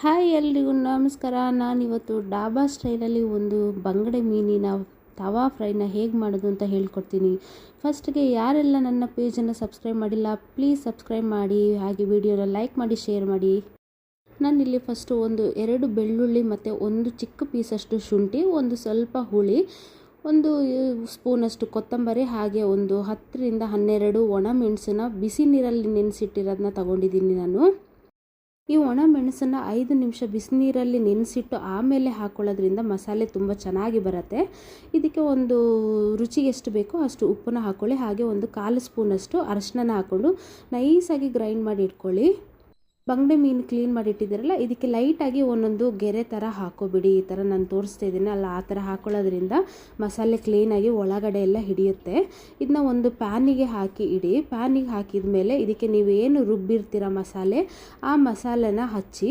Hi ಎಲ್ರಿಗೂ ನಮಸ್ಕಾರ. ನಾನಿವತ್ತು ಡಾಬಾ ಸ್ಟೈಲಲ್ಲಿ ಒಂದು ಬಂಗಡೆ ಮೀನಿನ ತವಾ ಫ್ರೈನ ಹೇಗೆ ಮಾಡೋದು ಅಂತ ಹೇಳ್ಕೊಡ್ತೀನಿ. ಫಸ್ಟ್ಗೆ ಯಾರೆಲ್ಲ ನನ್ನ ಪೇಜನ್ನು ಸಬ್ಸ್ಕ್ರೈಬ್ ಮಾಡಿಲ್ಲ ಪ್ಲೀಸ್ ಸಬ್ಸ್ಕ್ರೈಬ್ ಮಾಡಿ, ಹಾಗೆ ವಿಡಿಯೋನ ಲೈಕ್ ಮಾಡಿ, ಶೇರ್ ಮಾಡಿ. ನಾನಿಲ್ಲಿ ಫಸ್ಟು ಒಂದು 2 ಬೆಳ್ಳುಳ್ಳಿ ಮತ್ತು ಒಂದು ಚಿಕ್ಕ ಪೀಸಷ್ಟು ಶುಂಠಿ, ಒಂದು ಸ್ವಲ್ಪ ಹುಳಿ, ಒಂದು ಸ್ಪೂನಷ್ಟು ಕೊತ್ತಂಬರಿ, ಹಾಗೆ ಒಂದು 10 ರಿಂದ 12 ಒಣ ಮೆಣಸನ್ನ ಬಿಸಿ ನೀರಲ್ಲಿ ನೆನೆಸಿಟ್ಟಿರೋದನ್ನ ತಗೊಂಡಿದ್ದೀನಿ ನಾನು. ಈ ಒಣ ಮೆಣಸನ್ನು 5 ನಿಮಿಷ ಬಿಸಿನೀರಲ್ಲಿ ನೆನೆಸಿಟ್ಟು ಆಮೇಲೆ ಹಾಕೊಳ್ಳೋದ್ರಿಂದ ಮಸಾಲೆ ತುಂಬ ಚೆನ್ನಾಗಿ ಬರುತ್ತೆ. ಇದಕ್ಕೆ ಒಂದು ರುಚಿಗೆ ಎಷ್ಟು ಬೇಕೋ ಅಷ್ಟು ಉಪ್ಪನ್ನ ಹಾಕ್ಕೊಳ್ಳಿ, ಹಾಗೆ ಒಂದು 1/4 ಸ್ಪೂನಷ್ಟು ಅರಶಿನ ಹಾಕ್ಕೊಂಡು ನೈಸಾಗಿ ಗ್ರೈಂಡ್ ಮಾಡಿ ಇಟ್ಕೊಳ್ಳಿ. ಬಂಗಡೆ ಮೀನು ಕ್ಲೀನ್ ಮಾಡಿ ಇಟ್ಟಿದ್ದೀರಲ್ಲ, ಇದಕ್ಕೆ ಲೈಟಾಗಿ ಒಂದೊಂದು ಗೆರೆ ಥರ ಹಾಕೋಬಿಡಿ. ಈ ಥರ ನಾನು ತೋರಿಸ್ತಾ ಇದ್ದೀನಿ ಅಲ್ಲ, ಆ ಥರ ಹಾಕೊಳ್ಳೋದ್ರಿಂದ ಮಸಾಲೆ ಕ್ಲೀನಾಗಿ ಒಳಗಡೆ ಎಲ್ಲ ಹಿಡಿಯುತ್ತೆ. ಇದನ್ನ ಒಂದು ಪ್ಯಾನಿಗೆ ಹಾಕಿ ಇಡಿ. ಪ್ಯಾನಿಗೆ ಹಾಕಿದ ಮೇಲೆ ಇದಕ್ಕೆ ನೀವೇನು ರುಬ್ಬಿರ್ತೀರ ಮಸಾಲೆ, ಆ ಮಸಾಲೆನ ಹಚ್ಚಿ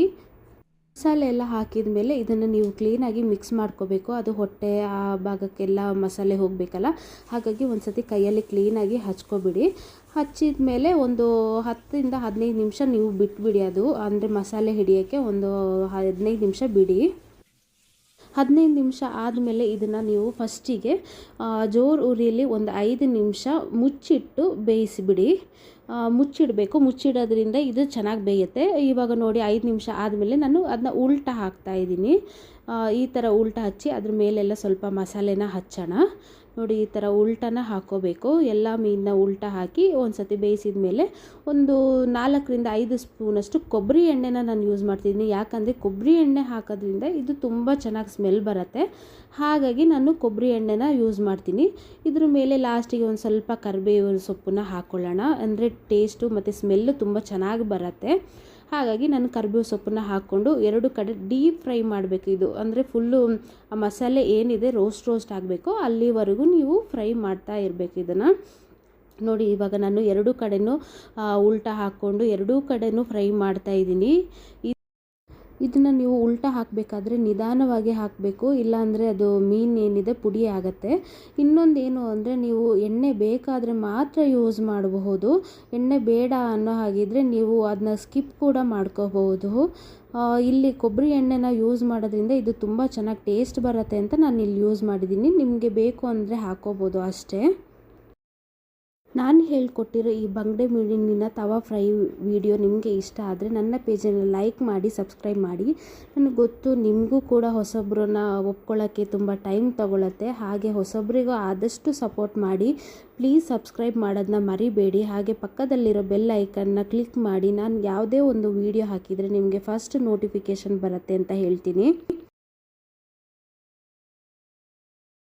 ಮಸಾಲೆ ಎಲ್ಲ ಹಾಕಿದ ಮೇಲೆ ಇದನ್ನು ನೀವು ಕ್ಲೀನಾಗಿ ಮಿಕ್ಸ್ ಮಾಡ್ಕೋಬೇಕು. ಅದು ಹೊಟ್ಟೆ ಆ ಭಾಗಕ್ಕೆಲ್ಲ ಮಸಾಲೆ ಹೋಗಬೇಕಲ್ಲ, ಹಾಗಾಗಿ ಒಂದು ಸತಿ ಕೈಯಲ್ಲಿ ಕ್ಲೀನಾಗಿ ಹಚ್ಕೊಬಿಡಿ. ಹಚ್ಚಿದ ಮೇಲೆ ಒಂದು 10 ರಿಂದ 15 ನಿಮಿಷ ನೀವು ಬಿಟ್ಬಿಡಿ. ಅದು ಅಂದರೆ ಮಸಾಲೆ ಹಿಡಿಯೋಕ್ಕೆ ಒಂದು 15 ನಿಮಿಷ ಬಿಡಿ. 15 ನಿಮಿಷ ಆದಮೇಲೆ ಇದನ್ನು ನೀವು ಫಸ್ಟಿಗೆ ಜೋರು ಉರಿಯಲ್ಲಿ ಒಂದು 5 ನಿಮಿಷ ಮುಚ್ಚಿಟ್ಟು ಬೇಯಿಸಿಬಿಡಿ. ಮುಚ್ಚಿಡಬೇಕು. ಮುಚ್ಚಿಡೋದ್ರಿಂದ ಇದು ಚೆನ್ನಾಗಿ ಬೇಯುತ್ತೆ. ಇವಾಗ ನೋಡಿ 5 ನಿಮಿಷ ಆದಮೇಲೆ ನಾನು ಅದನ್ನ ಉಲ್ಟಾ ಹಾಕ್ತಾಯಿದ್ದೀನಿ. ಈ ಥರ ಉಲ್ಟಾ ಹಚ್ಚಿ ಅದ್ರ ಮೇಲೆಲ್ಲ ಸ್ವಲ್ಪ ಮಸಾಲೆನ ಹಚ್ಚೋಣ. ನೋಡಿ, ಈ ಥರ ಉಲ್ಟನ ಹಾಕ್ಕೋಬೇಕು. ಎಲ್ಲ ಮೀನನ್ನ ಉಲ್ಟಾ ಹಾಕಿ ಒಂದು ಸತಿ ಬೇಯಿಸಿದ ಮೇಲೆ ಒಂದು 4 ರಿಂದ 5 ಸ್ಪೂನಷ್ಟು ಕೊಬ್ಬರಿ ಎಣ್ಣೆನ ನಾನು ಯೂಸ್ ಮಾಡ್ತಿದ್ದೀನಿ. ಯಾಕಂದರೆ ಕೊಬ್ಬರಿ ಎಣ್ಣೆ ಹಾಕೋದ್ರಿಂದ ಇದು ತುಂಬ ಚೆನ್ನಾಗಿ ಸ್ಮೆಲ್ ಬರುತ್ತೆ. ಹಾಗಾಗಿ ನಾನು ಕೊಬ್ಬರಿ ಎಣ್ಣೆನ ಯೂಸ್ ಮಾಡ್ತೀನಿ. ಇದ್ರ ಮೇಲೆ ಲಾಸ್ಟಿಗೆ ಒಂದು ಸ್ವಲ್ಪ ಕರಿಬೇವು ಸೊಪ್ಪನ್ನ ಹಾಕ್ಕೊಳ್ಳೋಣ. ಅಂದರೆ ಟೇಸ್ಟು ಮತ್ತು ಸ್ಮೆಲ್ಲು ತುಂಬ ಚೆನ್ನಾಗಿ ಬರುತ್ತೆ. ಹಾಗಾಗಿ ನಾನು ಕರಿಬೇವು ಸೊಪ್ಪನ್ನ ಹಾಕ್ಕೊಂಡು 2 ಕಡೆ ಡೀಪ್ ಫ್ರೈ ಮಾಡಬೇಕು. ಇದು ಅಂದರೆ ಫುಲ್ಲು ಆ ಮಸಾಲೆ ಏನಿದೆ ರೋಸ್ಟ್ ಆಗಬೇಕು, ಅಲ್ಲಿವರೆಗೂ ನೀವು ಫ್ರೈ ಮಾಡ್ತಾ ಇರಬೇಕು ಇದನ್ನು. ನೋಡಿ, ಇವಾಗ ನಾನು 2 ಕಡೆನೂ ಉಲ್ಟಾ ಹಾಕ್ಕೊಂಡು 2 ಕಡೆನೂ ಫ್ರೈ ಮಾಡ್ತಾ ಇದ್ದೀನಿ. ಇದನ್ನು ನೀವು ಉಲ್ಟಾ ಹಾಕಬೇಕಾದ್ರೆ ನಿಧಾನವಾಗಿ ಹಾಕಬೇಕು, ಇಲ್ಲಾಂದರೆ ಅದು ಮೀನು ಏನಿದೆ ಪುಡಿ ಆಗುತ್ತೆ. ಇನ್ನೊಂದೇನು ಅಂದರೆ ನೀವು ಎಣ್ಣೆ ಬೇಕಾದರೆ ಮಾತ್ರ ಯೂಸ್ ಮಾಡಬಹುದು. ಎಣ್ಣೆ ಬೇಡ ಅನ್ನೋ ಹಾಗಿದ್ರೆ ನೀವು ಅದನ್ನ ಸ್ಕಿಪ್ ಕೂಡ ಮಾಡ್ಕೋಬಹುದು. ಇಲ್ಲಿ ಕೊಬ್ಬರಿ ಎಣ್ಣೆನ ಯೂಸ್ ಮಾಡೋದ್ರಿಂದ ಇದು ತುಂಬ ಚೆನ್ನಾಗಿ ಟೇಸ್ಟ್ ಬರುತ್ತೆ ಅಂತ ನಾನು ಇಲ್ಲಿ ಯೂಸ್ ಮಾಡಿದ್ದೀನಿ. ನಿಮಗೆ ಬೇಕು ಅಂದರೆ ಹಾಕೋಬೋದು ಅಷ್ಟೇ. ನಾನು ಹೇಳ್ಕೊಟ್ಟಿರೋ ಈ ಬಂಗಡೆ ಮೀನಿನ ತವಾ ಫ್ರೈ ವಿಡಿಯೋ ನಿಮಗೆ ಇಷ್ಟ ಆದರೆ ನನ್ನ ಪೇಜನ್ನು ಲೈಕ್ ಮಾಡಿ, ಸಬ್ಸ್ಕ್ರೈಬ್ ಮಾಡಿ. ನನಗೆ ಗೊತ್ತು ನಿಮಗೂ ಕೂಡ ಹೊಸಬ್ರನ್ನ ಒಪ್ಕೊಳ್ಳೋಕ್ಕೆ ತುಂಬ ಟೈಮ್ ತಗೊಳುತ್ತೆ. ಹಾಗೆ ಹೊಸಬ್ರಿಗೂ ಆದಷ್ಟು ಸಪೋರ್ಟ್ ಮಾಡಿ. ಪ್ಲೀಸ್ ಸಬ್ಸ್ಕ್ರೈಬ್ ಮಾಡೋದನ್ನ ಮರಿಬೇಡಿ. ಹಾಗೆ ಪಕ್ಕದಲ್ಲಿರೋ ಬೆಲ್ ಐಕನ್ನ ಕ್ಲಿಕ್ ಮಾಡಿ. ನಾನು ಯಾವುದೇ ಒಂದು ವಿಡಿಯೋ ಹಾಕಿದರೆ ನಿಮಗೆ ಫಸ್ಟ್ ನೋಟಿಫಿಕೇಷನ್ ಬರುತ್ತೆ ಅಂತ ಹೇಳ್ತೀನಿ.